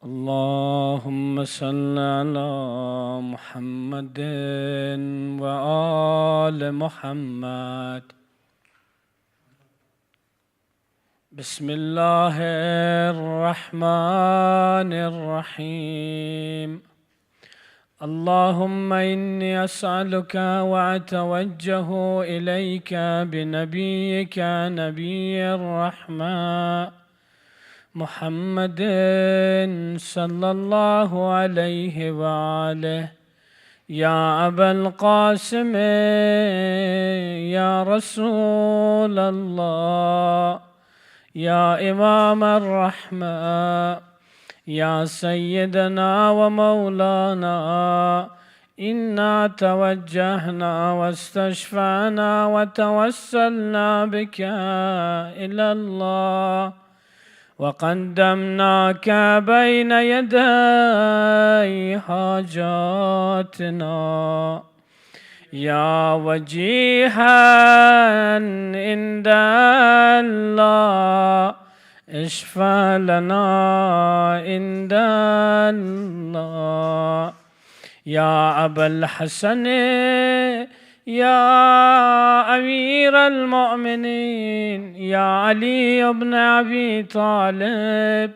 اللهم صل على محمد وآل محمد. بسم الله الرحمن الرحيم. اللهم إني أسألك وأتوجه إليك بنبيك نبي الرحمة محمد صلى الله عليه وآله. يا أبا القاسم يا رسول الله، يا إمام الرحمة، يا سيدنا ومولانا، إنا توجهنا واستشفعنا وتوسلنا بك إلى الله، وقدمناك بين يدي حاجاتنا. يا وجيها عند الله، اشفع لنا عند الله. يا أبا الحسن يا أمير المؤمنين، يا علي بن أبي طالب،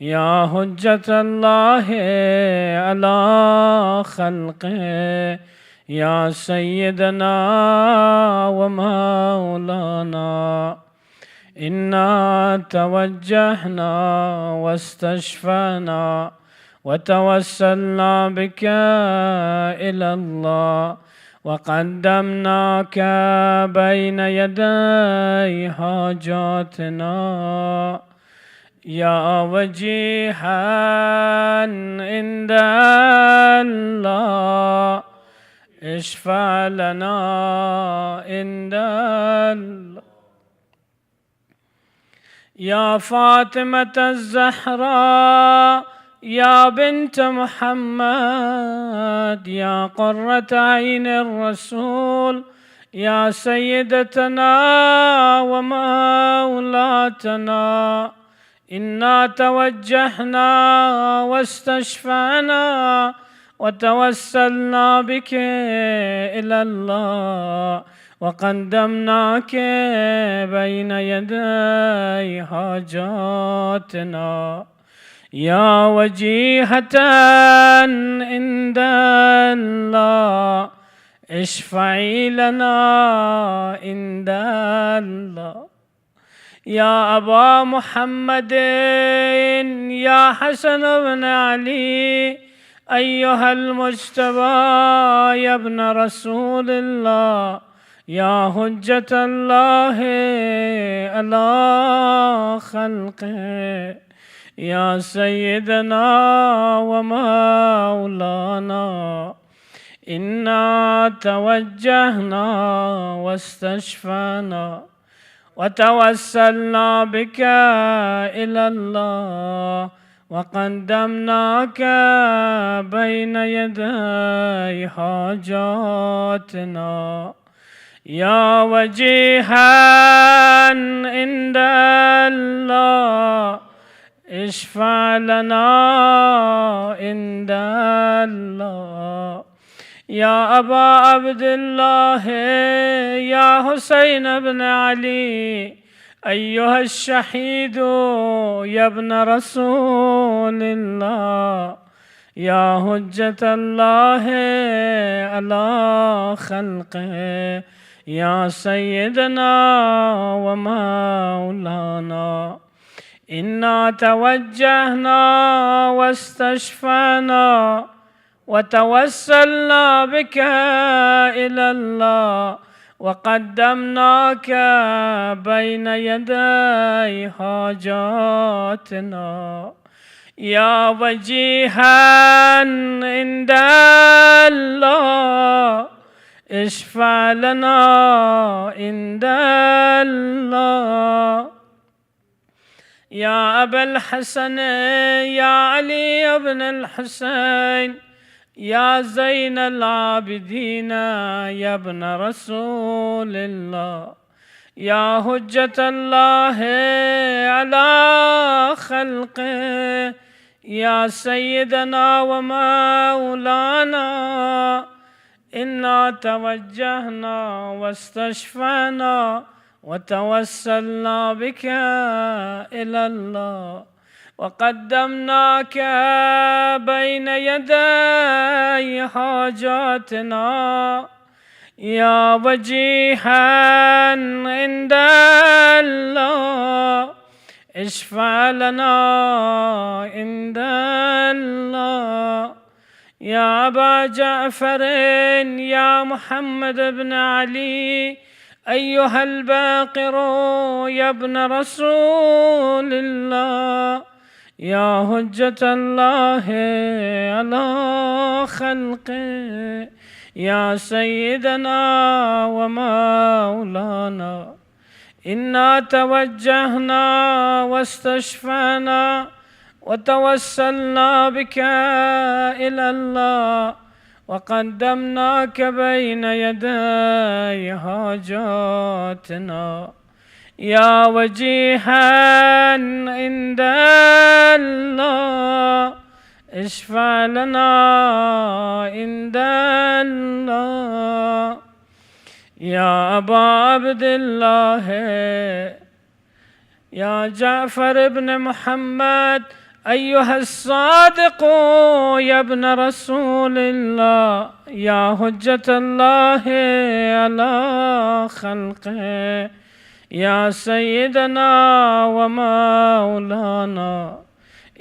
يا حجة الله على خلقه، يا سيدنا ومولانا، إنا توجهنا واستشفعنا وتوسلنا بك إلى الله، وقدمناك بين يدي حاجاتنا. يا وجيها عند الله، اشفع لنا عند الله. يا فاطمة الزهراء يا بنت محمد، يا قرة عين الرسول، يا سيدتنا ومولاتنا، إنا توجهنا واستشفعنا وتوسلنا بك إلى الله، وقدمناك بين يدي حاجاتنا. يا وجيهة عند الله، اشفعي لنا عند الله. يا أبا محمد يا حسن بن علي، أيها المجتبى يا ابن رسول الله، يا حجة الله على خلقه، يا سيدنا ومولانا، إنا توجهنا واستشفعنا وتوسلنا بك إلى الله، وقدمناك بين يدي حاجاتنا. يا وجيها عند الله، اشفع لنا عند الله. يا أبا عبد الله يا حسين بن علي، أيها الشهيد يا ابن رسول الله، يا حجة الله على خلقه، يا سيدنا ومولانا، إنا توجهنا واستشفعنا وتوسلنا بك إلى الله، وقدمناك بين يدي حاجاتنا. يا وجيها عند الله، اشفع لنا عند الله. يا أبا الحسن يا علي بن الحسين، يا زين العابدين يا ابن رسول الله، يا حجة الله على خلقه، يا سيدنا ومولانا إنا توجهنا واستشفعنا وتوسلنا بك إلى الله وقدمناك بين يدي حاجاتنا يا وجيها عند الله اشفع لنا عند الله يا أبا جعفر يا محمد بن علي أيها الباقر يا ابن رسول الله يا حجة الله على خلقه يا سيدنا ومولانا إنا توجهنا واستشفعنا وتوسلنا بك إلى الله وقدمناك بين يدي حاجاتنا يا وجيها عند الله اشفع لنا عند الله يا أبا عبد الله يا جعفر بن محمد أيها الصادق يا ابن رسول الله يا حجة الله على خلقه يا سيدنا ومولانا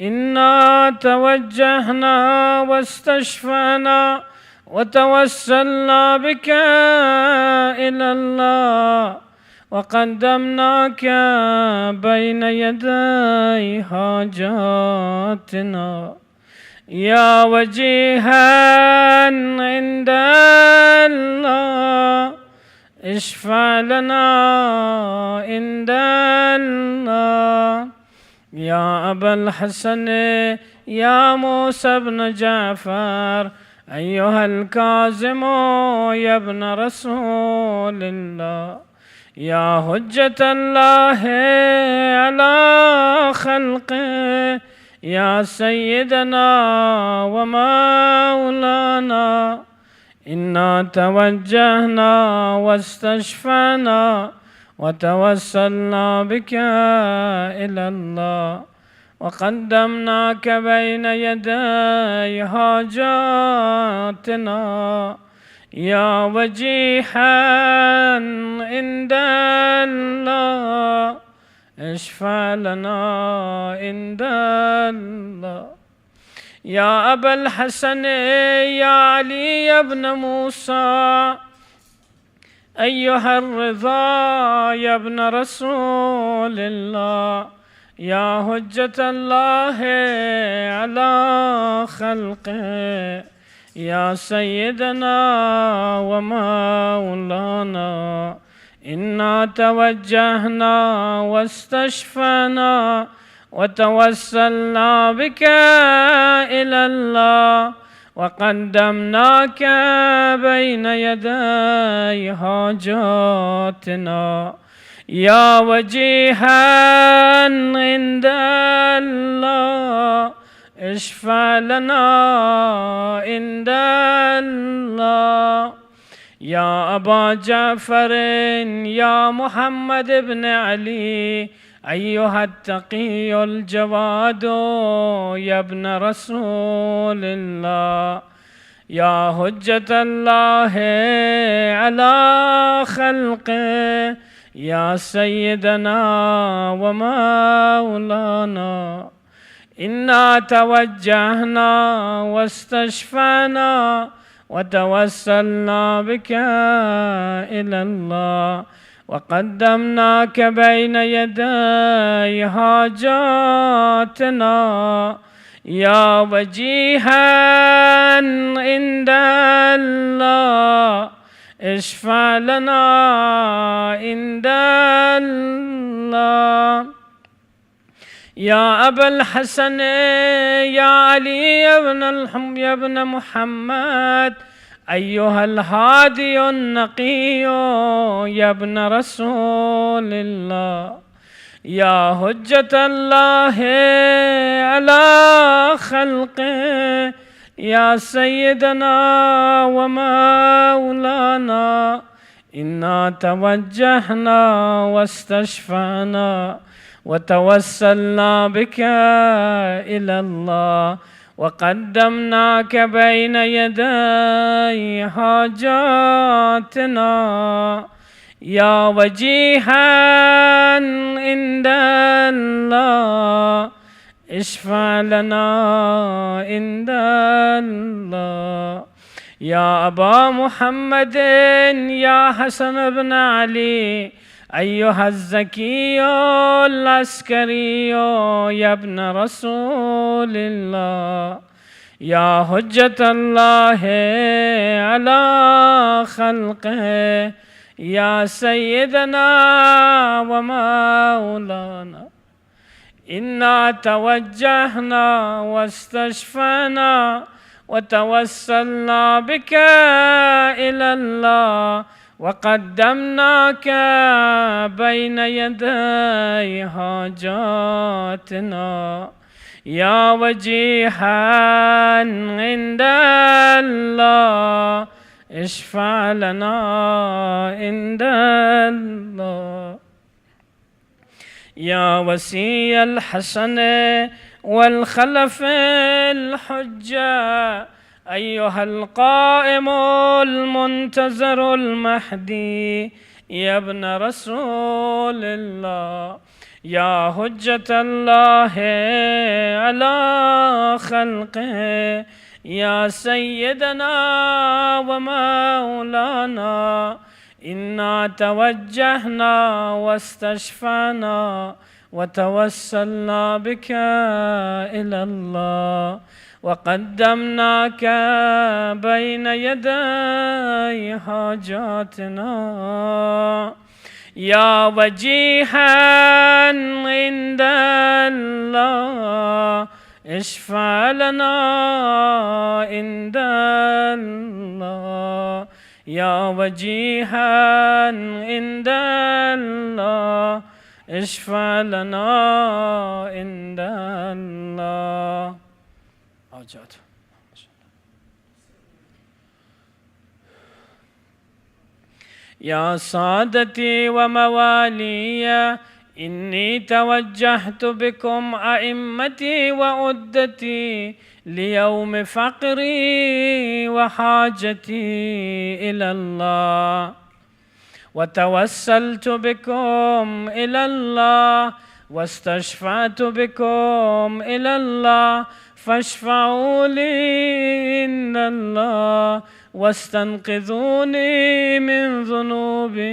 إنا توجهنا واستشفعنا وتوسلنا بك إلى الله وقدمناك بين يدي حاجاتنا يا وجيها عند الله اشفع لنا عند الله يا أبا الحسن يا موسى بن جعفر أيها الكاظم يا ابن رسول الله يا حجة الله على خلقه يا سيدنا ومولانا إنا توجهنا واستشفعنا وتوسلنا بك إلى الله وقدمناك بين يدي حاجاتنا يا وجيها عند الله اشفع لنا عند الله يا أبا الحسن يا علي بن موسى أيها الرضا يا ابن رسول الله يا حجة الله على خلقه يا سيدنا ومولانا إنا توجهنا واستشفعنا وتوسلنا بك إلى الله وقدمناك بين يدي حاجاتنا يا وجيها عند الله اشفع لنا عند الله يا أبا جعفر يا محمد بن علي أيها التقي الجواد يا ابن رسول الله يا حجة الله على خلقه يا سيدنا ومولانا إنا توجهنا واستشفعنا وتوسلنا بك إلى الله وقدمناك بين يدي حاجاتنا يا وجيها عند الله اشفع لنا عند الله يا أبا الحسن يا علي يا ابن محمد أيها الهادي النقي يا ابن رسول الله يا حجة الله على خلقه يا سيدنا ومولانا، إنا توجهنا واستشفعنا وتوسلنا بك إلى الله، وقدمناك بين يدي حاجاتنا يا وجيها عند الله، اشفع لنا عند الله. يا أبا محمد يا حسن بن علي أيها الزكي العسكري يا ابن رسول الله، يا حجة الله على خلقه يا سيدنا ومولانا، إنا توجهنا واستشفعنا وتوسلنا بك إلى الله، وقدمناك بين يدي حاجاتنا يا وجيها عند الله، اشفع لنا عند الله. يا وسي الحسن والخلف الحجة أيها القائم المنتظر المهدي يا ابن رسول الله، يا حجة الله على خلقه يا سيدنا ومولانا، إنا توجهنا واستشفعنا وتوسلنا بك إلى الله، وقدمناك بين يدي حاجاتنا يا وجيها عند الله، اشفع لنا عند الله، يا وجيها عند الله، اشفع لنا عند الله. حاجات يا سادتي وموالي إني توجهت بكم أئمتي وعدتي ليوم فقري وحاجتي إلى الله، وتوسلت بكم إلى الله واستشفعت بكم إلى الله، فاشفعوا لي عند الله واستنقذوني من ذنوبي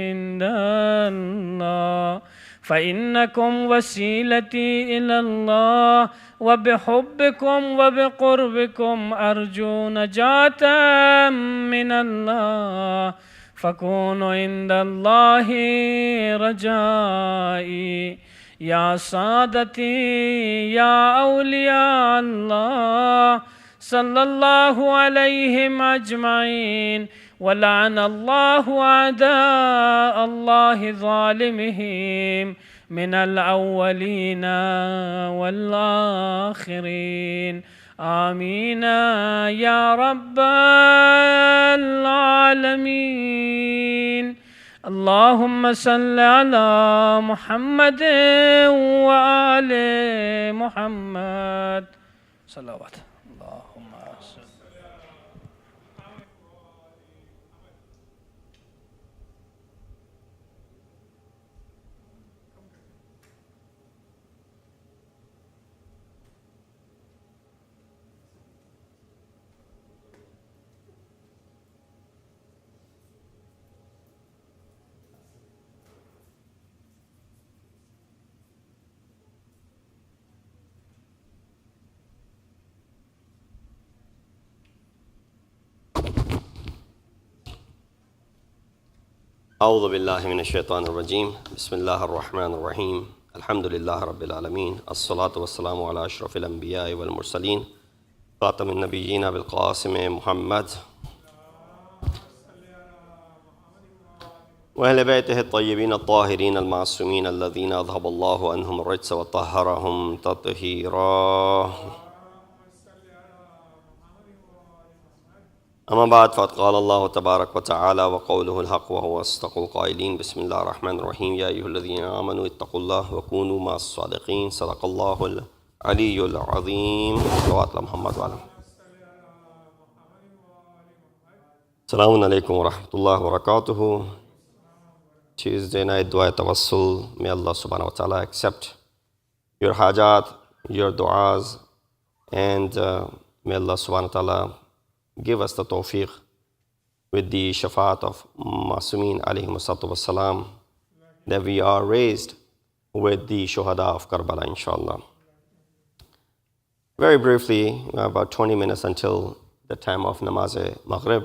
عند الله، فإنكم وسيلتي إلى الله، وبحبكم وبقربكم أرجو نجاة من الله، فكونوا عند الله رجائي. يا سادتي يا أولياء الله صلى الله عليهم أجمعين، ولعن الله أعداء الله ظالمهم من الأولين والآخرين، آمين يا رب العالمين. اللهم صل على محمد وآل محمد صلوات. اللهم صل. أعوذ بالله من الشيطان الرجيم. بسم الله الرحمن الرحيم. الحمد لله رب العالمين، الصلاة والسلام على أشرف الأنبياء والمرسلين، خاتم النبيين بالقاسم محمد وأهل بيته الطيبين الطاهرين المعصومين الذين أذهب الله عنهم الرجس وطهرهم تطهيرا. أما بعد فقد قال الله تبارك وتعالى وقوله الحق وهو أصدق القائلين بسم الله الرحمن الرحيم يا أيها الذين آمنوا اتقوا الله وكونوا مع الصادقين صدق الله العلي العظيم. صلوات محمد وعلى السلام عليكم ورحمة الله وبركاته. Tuesday night dua Tawassul. May Allah subhanahu wa ta'ala accept your hajat, your du'as, and may Allah subhanahu wa ta'ala give us the tawfiq with the shafaat of Masumeen alayhi salatu wassalam, that we are raised with the shuhada of Karbala, inshallah. Very briefly, about 20 minutes until the time of Namaz-e-Maghrib,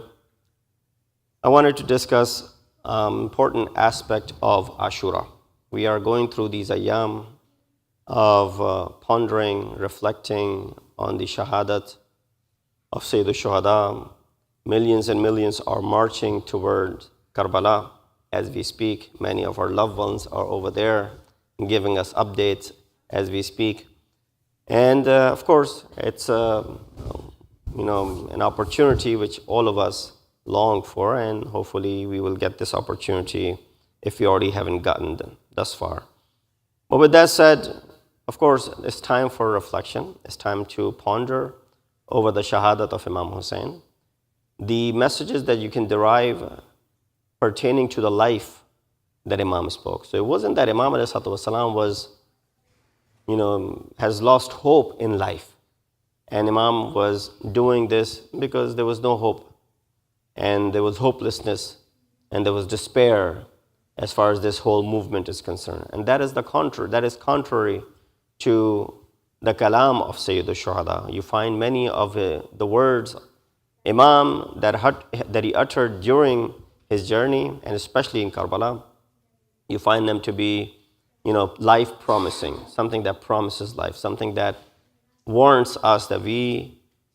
I wanted to discuss important aspect of Ashura. We are going through these ayyam of pondering, reflecting on the shahadat of Sayyid al-Shuhada. Millions and millions are marching toward Karbala as we speak. Many of our loved ones are over there giving us updates as we speak. And of course, it's an opportunity which all of us long for, and hopefully we will get this opportunity if we already haven't gotten them thus far. But with that said, of course, it's time for reflection. It's time to ponder over the shahadat of Imam Hussein, the messages that you can derive pertaining to the life that Imam spoke. So it wasn't that Imam ﷺ was, has lost hope in life. And Imam was doing this because there was no hope. And there was hopelessness. And there was despair as far as this whole movement is concerned. And that is contrary to the kalam of Sayyid al-Shuhada. You find many of the words Imam that he uttered during his journey, and especially in Karbala, you find them to be, life promising, something that promises life, something that warrants us that we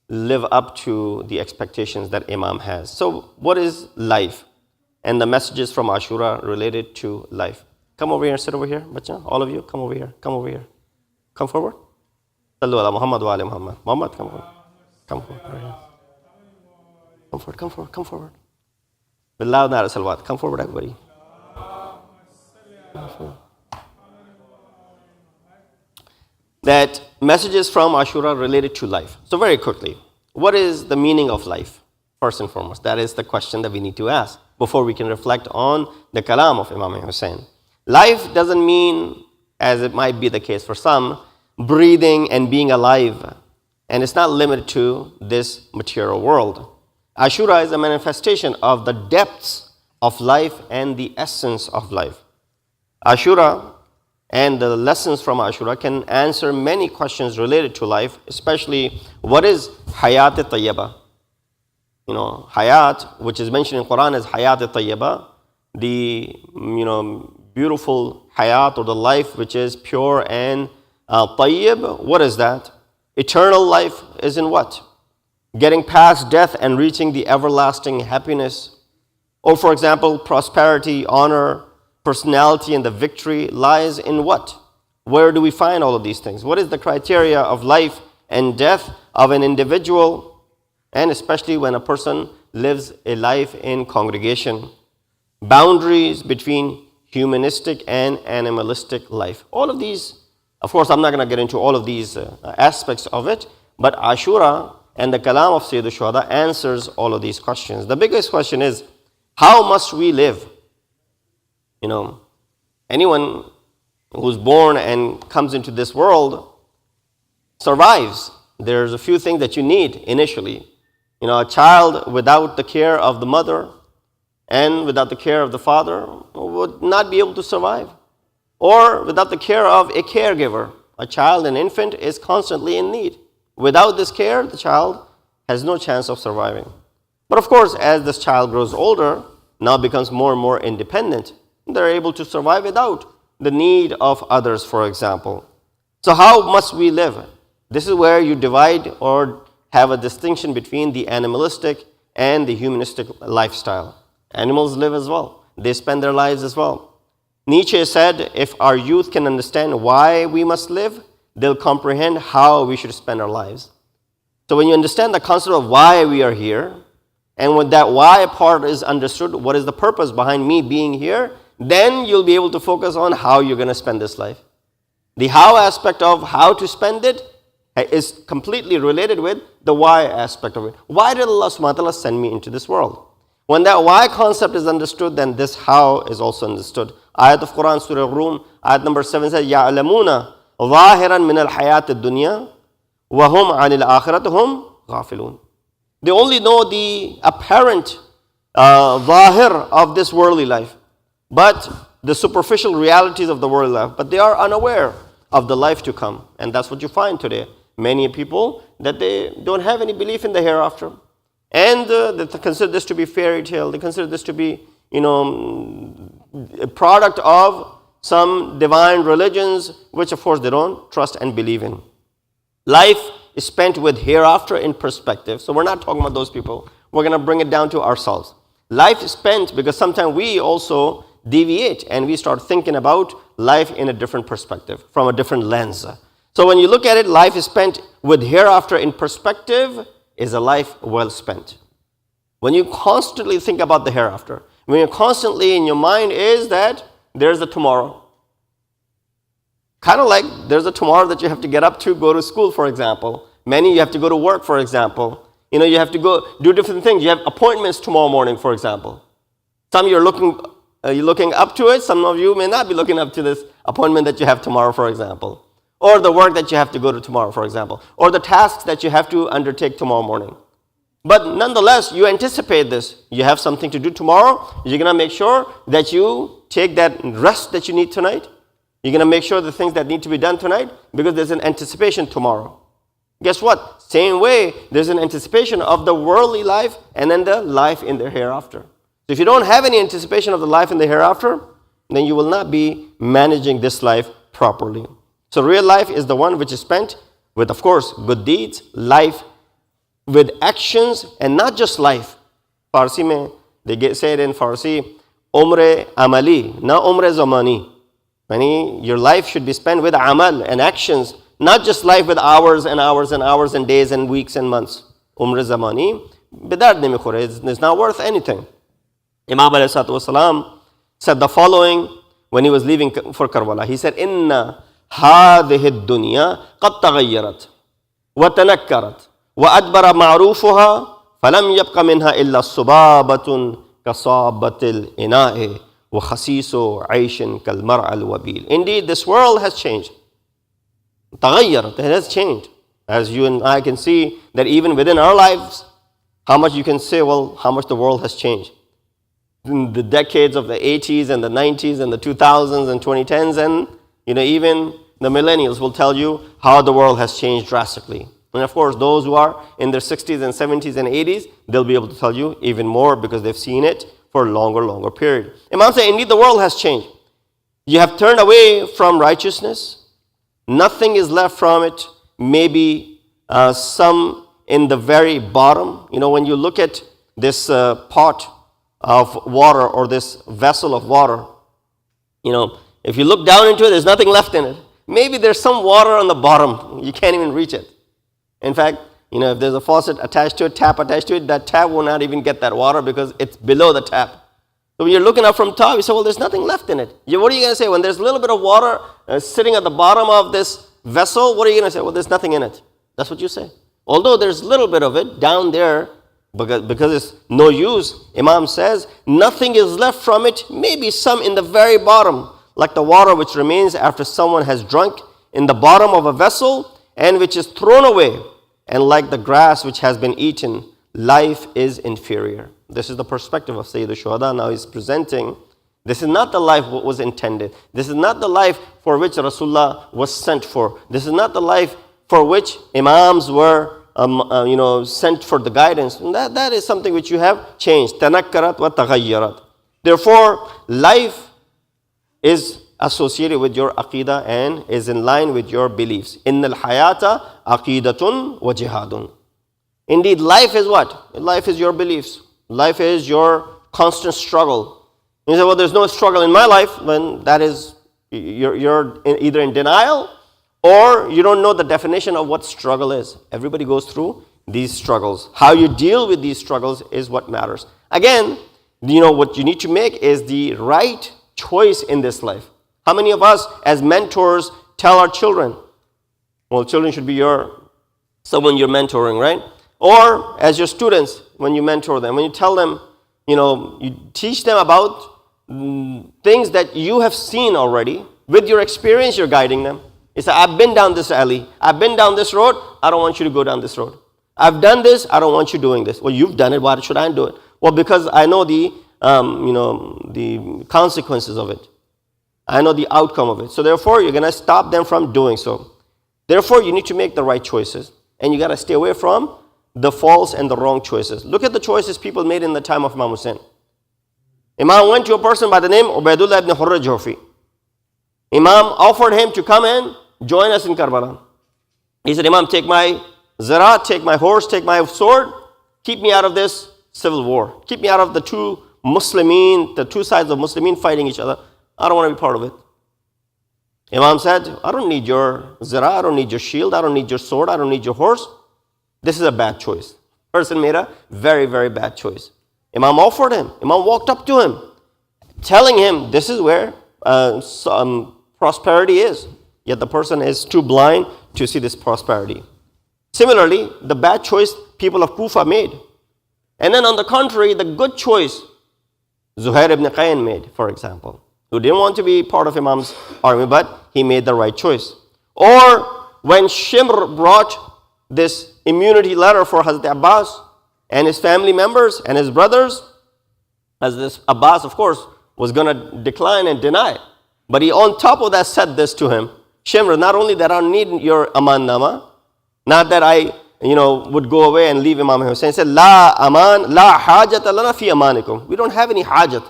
live up to the expectations that Imam has. So what is life? And the messages from Ashura related to life. Come over here and sit over here, bacha. All of you, come over here. Come over here. Come forward. Sallu ala Muhammad wa ala Muhammad. Muhammad, come forward. Come forward. Come forward, come forward, come forward. With loud nara salawat. Come forward, everybody. That messages from Ashura related to life. So very quickly, what is the meaning of life? First and foremost, that is the question that we need to ask before we can reflect on the kalam of Imam Hussein. Life doesn't mean, as it might be the case for some, breathing and being alive. And it's not limited to this material world. Ashura is a manifestation of the depths of life and the essence of life. Ashura and the lessons from Ashura can answer many questions related to life, especially what is hayat-e-tayyibah? Hayat, which is mentioned in Quran as hayat-e-tayyibah, the beautiful hayat, or the life which is pure and tayyib. What is that? Eternal life is in what? Getting past death and reaching the everlasting happiness. Or for example, prosperity, honor, personality, and the victory lies in what? Where do we find all of these things? What is the criteria of life and death of an individual, and especially when a person lives a life in congregation? Boundaries between humanistic and animalistic life. All of these, of course, I'm not going to get into all of these aspects of it, but Ashura and the kalam of Sayyid al-Shuhada answers all of these questions. The biggest question is, how must we live? Anyone who's born and comes into this world survives. There's a few things that you need initially. A child without the care of the mother and without the care of the father would not be able to survive. Or without the care of a caregiver. A child, an infant, is constantly in need. Without this care, the child has no chance of surviving. But of course, as this child grows older, now becomes more and more independent, they're able to survive without the need of others, for example. So how must we live? This is where you divide or have a distinction between the animalistic and the humanistic lifestyle. Animals live as well. they spend their lives as well. Nietzsche said, if our youth can understand why we must live, they'll comprehend how we should spend our lives. So when you understand the concept of why we are here, and when that why part is understood, what is the purpose behind me being here, then you'll be able to focus on how you're going to spend this life. The how aspect of how to spend it is completely related with the why aspect of it. Why did Allah subhanahu wa ta'ala send me into this world? When that why concept is understood, then this how is also understood. Ayat of Quran, Surah Rum, ayat number 7 says, يَعْلَمُونَ ظَاهِرًا مِنَ الْحَيَاةِ الدُّنْيَا وَهُمْ عَنِ الْآخِرَةِ هُمْ غَافِلُونَ. They only know the apparent zahir of this worldly life, but the superficial realities of the worldly life, but they are unaware of the life to come. And that's what you find today. Many people, that they don't have any belief in the hereafter. And they consider this to be fairy tale. They consider this to be, a product of some divine religions, which of course they don't trust and believe in. Life is spent with hereafter in perspective. So we're not talking about those people. We're going to bring it down to ourselves. Life is spent because sometimes we also deviate and we start thinking about life in a different perspective, from a different lens. So when you look at it, life is spent with hereafter in perspective is a life well spent. When you constantly think about the hereafter, when you're constantly in your mind is that there's a tomorrow. Kind of like there's a tomorrow that you have to get up to, go to school, for example. Many you have to go to work, for example. You have to go do different things. You have appointments tomorrow morning, for example. Some you're looking up to it. Some of you may not be looking up to this appointment that you have tomorrow, for example. Or the work that you have to go to tomorrow, for example. Or the tasks that you have to undertake tomorrow morning. But nonetheless, you anticipate this. You have something to do tomorrow. You're going to make sure that you take that rest that you need tonight. You're going to make sure the things that need to be done tonight because there's an anticipation tomorrow. Guess what? Same way, there's an anticipation of the worldly life and then the life in the hereafter. So if you don't have any anticipation of the life in the hereafter, then you will not be managing this life properly. So real life is the one which is spent with, of course, good deeds, life with actions, and not just life. Farsi mein, they say it in Farsi, umre amali, na umre zamani. Meaning your life should be spent with amal and actions, not just life with hours and hours and hours and days and weeks and months. Umre zamani, bidard nahi khore, it's not worth anything. Imam alayhi salatu wasalam said the following when he was leaving for Karbala. He said, Inna hadhihi dunya qad taghayyarat wa tanakkarat wa adbara ma'rufuha falam yabqa minha illa subabatun kasabatil ina'i wa khasisu aishin kal mar'al wabil. Indeed, this world has changed. Taghayyarat, it has changed. As you and I can see that even within our lives, how much you can say, well, how much the world has changed. In the decades of the 80s and the 90s and the 2000s and 2010s and even the millennials will tell you how the world has changed drastically. And of course, those who are in their 60s and 70s and 80s, they'll be able to tell you even more because they've seen it for a longer period. Imam said, indeed, the world has changed. You have turned away from righteousness. Nothing is left from it. Maybe some in the very bottom. When you look at this pot of water or this vessel of water, if you look down into it, there's nothing left in it. Maybe there's some water on the bottom. You can't even reach it. In fact, if there's a faucet attached to it, tap attached to it, that tap will not even get that water because it's below the tap. So when you're looking up from top, you say, well, there's nothing left in it. What are you going to say? When there's a little bit of water sitting at the bottom of this vessel, what are you going to say? Well, there's nothing in it. That's what you say. Although there's a little bit of it down there, because it's no use, Imam says, nothing is left from it, maybe some in the very bottom, like the water which remains after someone has drunk in the bottom of a vessel and which is thrown away, and like the grass which has been eaten, life is inferior. This is the perspective of Sayyid al-Shuhada. Now he's presenting, this is not the life what was intended. This is not the life for which Rasulullah was sent for. This is not the life for which Imams were sent for the guidance. And that is something which you have changed. Tanakkarat wa taghayyarat. Therefore, life is associated with your aqidah and is in line with your beliefs. Innal hayata aqidatun wa jihadun. Indeed, life is what? Life is your beliefs. Life is your constant struggle. You say, well, there's no struggle in my life. When that is, you're either in denial or you don't know the definition of what struggle is. Everybody goes through these struggles. How you deal with these struggles is what matters. Again, what you need to make is the right choice in this life. How many of us as mentors tell our children, well, children should be someone you're mentoring, right? Or as your students, when you mentor them, when you tell them, you teach them about things that you have seen already. With your experience, you're guiding them. You say, I've been down this alley. I've been down this road. I don't want you to go down this road. I've done this. I don't want you doing this. Well, you've done it. Why should I do it? Well, because I know the consequences of it. I know the outcome of it. So therefore, you're going to stop them from doing so. Therefore, you need to make the right choices. And you got to stay away from the false and the wrong choices. Look at the choices people made in the time of Imam Hussein. Imam went to a person by the name Ubaidullah ibn Hurr Jufi. Imam offered him to come and join us in Karbala. He said, Imam, take my zara, take my horse, take my sword. Keep me out of this civil war. Keep me out of the two sides of Muslimin fighting each other. I don't want to be part of it. Imam said, I don't need your zara, I don't need your shield, I don't need your sword, I don't need your horse. This is a bad choice. Person made a very, very bad choice. Imam offered him. Imam walked up to him, telling him this is where prosperity is. Yet the person is too blind to see this prosperity. Similarly, the bad choice people of Kufa made. And then on the contrary, the good choice Zuhair ibn Qayn made, for example, who didn't want to be part of Imam's army, but he made the right choice. Or when Shimr brought this immunity letter for Hazrat Abbas and his family members and his brothers, as this Abbas, of course, was going to decline and deny. But he on top of that said this to him, Shimr, not only that I don't need your aman nama, not that I would go away and leave Imam Hussein. He said, La aman, la hajat lana fi amanikum. We don't have any hajat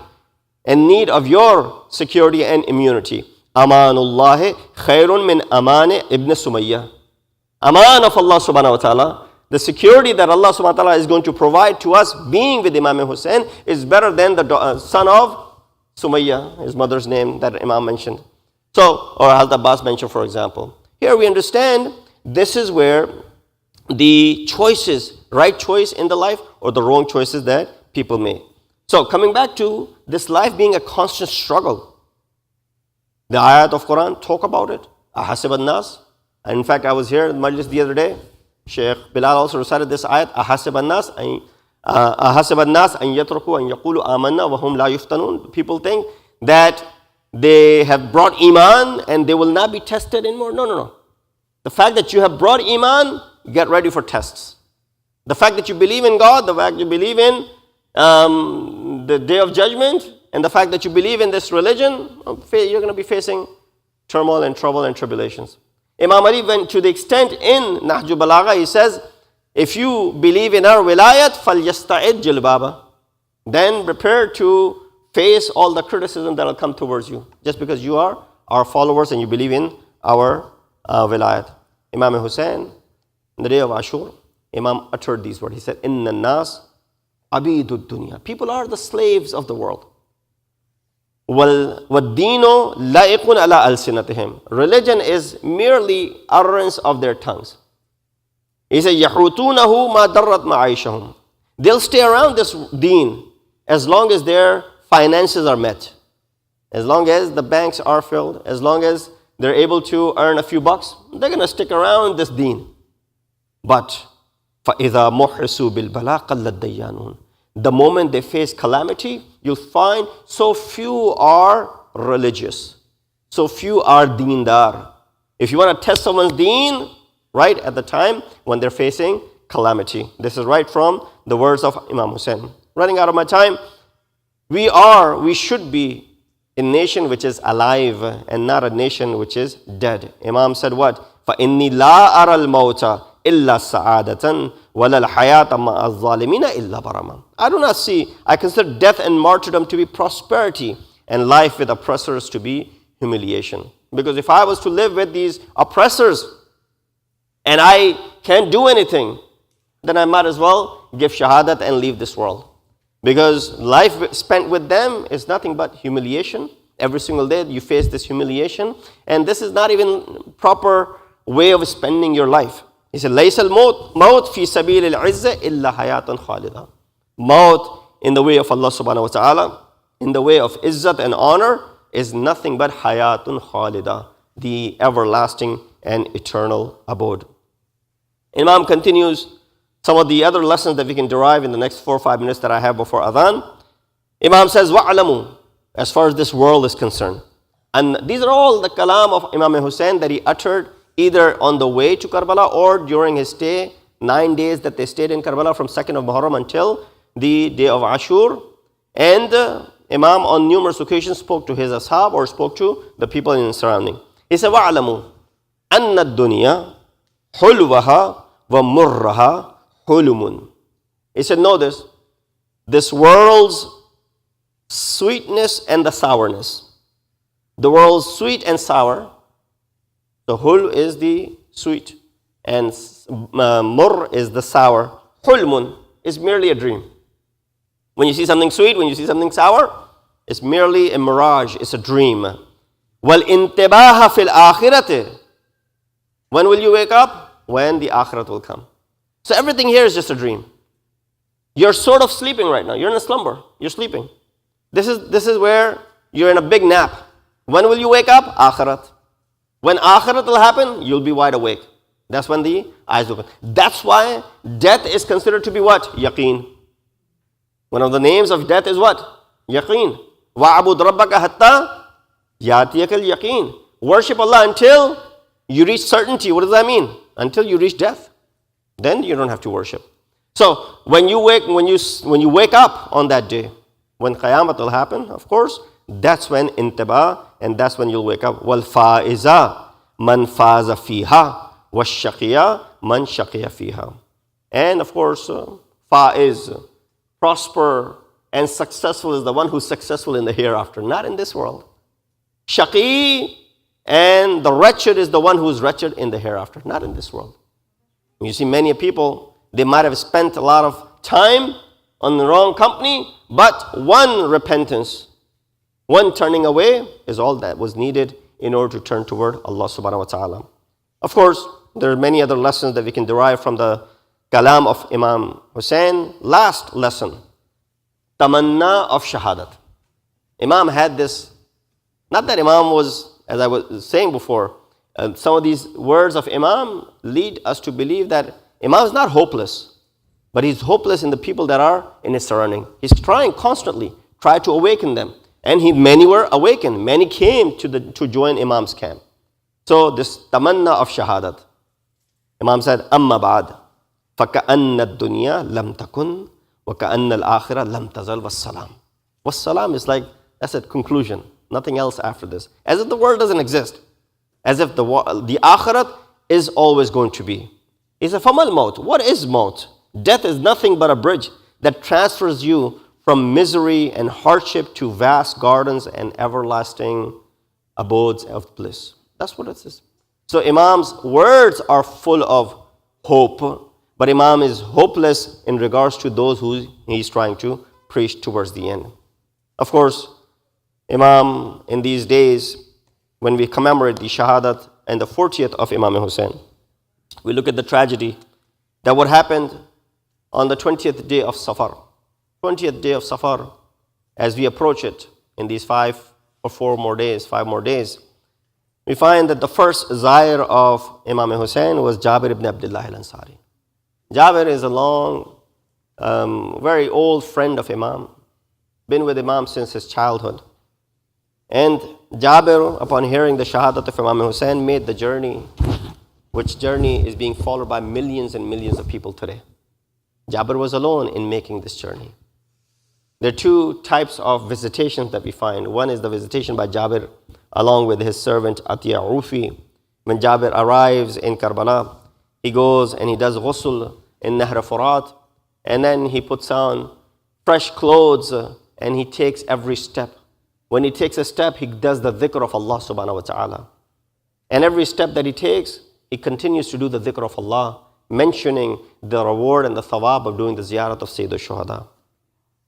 and need of your security and immunity. Amanullahi khairun min amani ibn Sumayyah. Aman of Allah subhanahu wa ta'ala, the security that Allah subhanahu wa ta'ala is going to provide to us being with Imam Hussein is better than the son of Sumayyah, his mother's name that Imam mentioned. So, or Hazrat Abbas mentioned, for example. Here we understand this is where the choices, right choice in the life or the wrong choices that people make. So coming back to this life being a constant struggle. The ayat of Quran talk about it. Ahasib an-nas. And in fact, I was here in Majlis the other day. Sheikh Bilal also recited this ayat. Ahasib an-nas an yatruku an yaqulu amanna wa hum la yuftanun. People think that they have brought iman and they will not be tested anymore. No. The fact that you have brought iman, get ready for tests. The fact that you believe in God, the fact you believe in the day of judgment, and the fact that you believe in this religion, you're going to be facing turmoil and trouble and tribulations. Imam Ali went to the extent in Nahju Balagha, he says, if you believe in our wilayat, فَلْيَسْتَعِدْ جِلْبَابًا. Then prepare to face all the criticism that will come towards you, just because you are our followers and you believe in our wilayat. Imam Hussein, on the day of Ashur, Imam uttered these words. He said, Inna nas abidud dunya. People are the slaves of the world. وَالدِّينُ لَائِقٌ عَلَىٰ أَلْسِنَتِهِمْ. Religion is merely utterance of their tongues. He said, يَحْرُتُونَهُ مَا دَرَّتْ مَعَيْشَهُمْ. They'll stay around this deen as long as their finances are met. As long as the banks are filled, as long as they're able to earn a few bucks, they're going to stick around this deen. But فَإِذَا مُحْرِسُوا بِالْبَلَىٰ قَلَّ الدَّيَّانُونَ. The moment they face calamity, you'll find so few are religious. So few are deendar. If you want to test someone's deen, right at the time when they're facing calamity. This is right from the words of Imam Hussein. Running out of my time, we should be a nation which is alive and not a nation which is dead. Imam said what? فَإِنِّي لَا أَرَى الْمَوْتَ إِلَّا سَعَادَةً وَلَا الْحَيَاةَ مَعَ الظَّالِمِينَ إِلَّا بَرَمًا. I consider death and martyrdom to be prosperity and life with oppressors to be humiliation. Because if I was to live with these oppressors and I can't do anything, then I might as well give shahadat and leave this world. Because life spent with them is nothing but humiliation. Every single day you face this humiliation. And this is not even proper way of spending your life. He said, لَيْسَ الْمَوْتِ فِي سَبِيلِ الْعِزَّةِ إِلَّا حَيَاةً خَالِدًا. Maut in the way of Allah subhanahu wa ta'ala, in the way of izzat and honor, is nothing but hayatun khalida, the everlasting and eternal abode. Imam continues some of the other lessons that we can derive in the next 4 or 5 minutes that I have before adhan. Imam says, وَعْلَمُوا, as far as this world is concerned. And these are all the kalam of Imam Hussein that he uttered either on the way to Karbala or during his stay, 9 days that they stayed in Karbala from 2nd of Muharram until the day of Ashur. And Imam on numerous occasions spoke to his ashab or spoke to the people in the surrounding. He said, وَعْلَمُوا أَنَّ الدُّنْيَا حُلْوَهَا وَمُرَّهَا حُلُمٌ. He said, know this world's sweetness and the sourness. The world's sweet and sour. The hul is the sweet and mur is the sour. Hulmun is merely a dream. When you see something sweet, when you see something sour, it's merely a mirage, it's a dream. وَالْإِنْتِبَاهَ فِي الْآخِرَةِ. When will you wake up? When the akhirat will come. So everything here is just a dream. You're sort of sleeping right now. You're in a slumber. You're sleeping. This is where you're in a big nap. When will you wake up? Akhirat. When akhirat will happen, you'll be wide awake. That's when the eyes open. That's why death is considered to be what? Yaqeen. One of the names of death is what? Yaqeen. وَعَبُدْ رَبَّكَ حَتَّى يَأْتِيَكَ الْيَقِينَ. Worship Allah until you reach certainty. What does that mean? Until you reach death. Then you don't have to worship. So when you wake up on that day, when Qiyamah will happen, of course, that's when intibah, and that's when you'll wake up. وَالْفَائِزَةِ مَنْ فَازَ فِيهَا وَالشَّقِيَةِ مَنْ شَقِيَ فِيهَا. And of course, faiz, prosper and successful is the one who's successful in the hereafter, not in this world. Shaqi and the wretched is the one who's wretched in the hereafter, not in this world. You see many people, they might have spent a lot of time on the wrong company, but one repentance, one turning away is all that was needed in order to turn toward Allah subhanahu wa ta'ala. Of course, there are many other lessons that we can derive from the kalam of Imam Hussein. Last lesson, tamanna of shahadat. Imam had this, not that Imam was, as I was saying before, some of these words of Imam lead us to believe that Imam is not hopeless, but he's hopeless in the people that are in his surrounding. He's trying constantly, try to awaken them. And many were awakened. Many came to join Imam's camp. So this tamanna of shahadat. Imam said, Amma ba'd, فَكَأَنَّ الدُّنْيَا لَمْ تَكُنْ وَكَأَنَّ الْآخِرَةَ لَمْ تَزَلْ وَالسَّلَامُ. Wassalam is like, that's a conclusion. Nothing else after this. As if the world doesn't exist. As if the akhirat is always going to be. He said, فَمَا الْمَوْتِ. What is maut? Death is nothing but a bridge that transfers you from misery and hardship to vast gardens and everlasting abodes of bliss. That's what it is. So Imam's words are full of hope, but Imam is hopeless in regards to those who he's trying to preach towards the end. Of course, Imam in these days, when we commemorate the Shahadat and the 40th of Imam Hussein, we look at the tragedy that what happened on the 20th day of Safar. 20th day of Safar, as we approach it in these 5 more days, we find that the first Zair of Imam Hussein was Jabir ibn Abdullah al-Ansari. Jabir is a long, very old friend of Imam, been with Imam since his childhood. And Jabir, upon hearing the Shahadat of Imam Hussein, made the journey, which journey is being followed by millions and millions of people today. Jabir was alone in making this journey. There are 2 types of visitations that we find. One is the visitation by Jabir along with his servant Atiya Ufi. When Jabir arrives in Karbala, he goes and he does ghusl in Nahr Furat, and then he puts on fresh clothes and he takes every step. When he takes a step, he does the dhikr of Allah subhanahu wa ta'ala. And every step that he takes, he continues to do the dhikr of Allah, mentioning the reward and the thawab of doing the ziyarat of Sayyid al-Shuhada.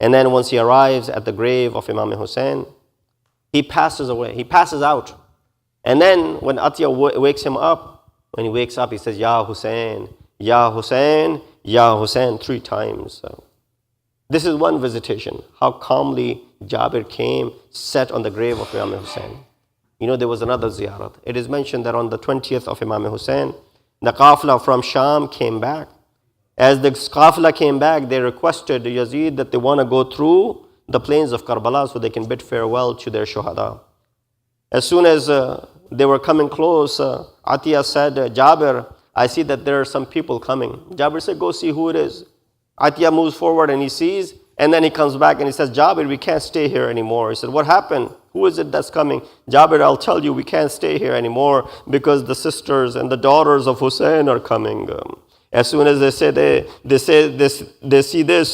And then once he arrives at the grave of Imam Hussein, he passes away. He passes out. And then when Atiya wakes him up, when he wakes up, he says, Ya Hussein, Ya Hussein, Ya Hussein, 3 times. This is one visitation. How calmly Jabir came, sat on the grave of Imam Hussein. You know, there was another ziyarat. It is mentioned that on the 20th of Imam Hussein, the qafla from Sham came back. As the qafla came back, they requested Yazid that they want to go through the plains of Karbala so they can bid farewell to their shuhada. As soon as they were coming close, Atiya said, Jabir, I see that there are some people coming. Jabir said, go see who it is. Atiya moves forward and he sees, and then he comes back and he says, Jabir, we can't stay here anymore. He said, what happened? Who is it that's coming? Jabir, I'll tell you, we can't stay here anymore because the sisters and the daughters of Hussein are coming. As soon as they see this,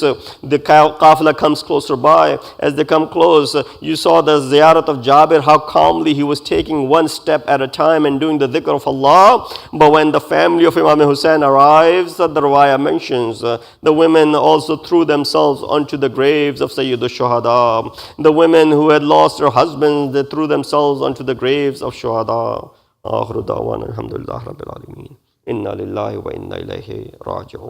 the qafla comes closer by. As they come close, you saw the ziyarat of Jabir, how calmly he was taking one step at a time and doing the dhikr of Allah. But when the family of Imam Hussein arrives, the riwayah mentions, the women also threw themselves onto the graves of Sayyid al-Shuhada. The women who had lost their husbands, they threw themselves onto the graves of Shuhada. Akhiru da'wana alhamdulillah rabbil alameen. Inna lillahi wa inna ilayhi raji'un.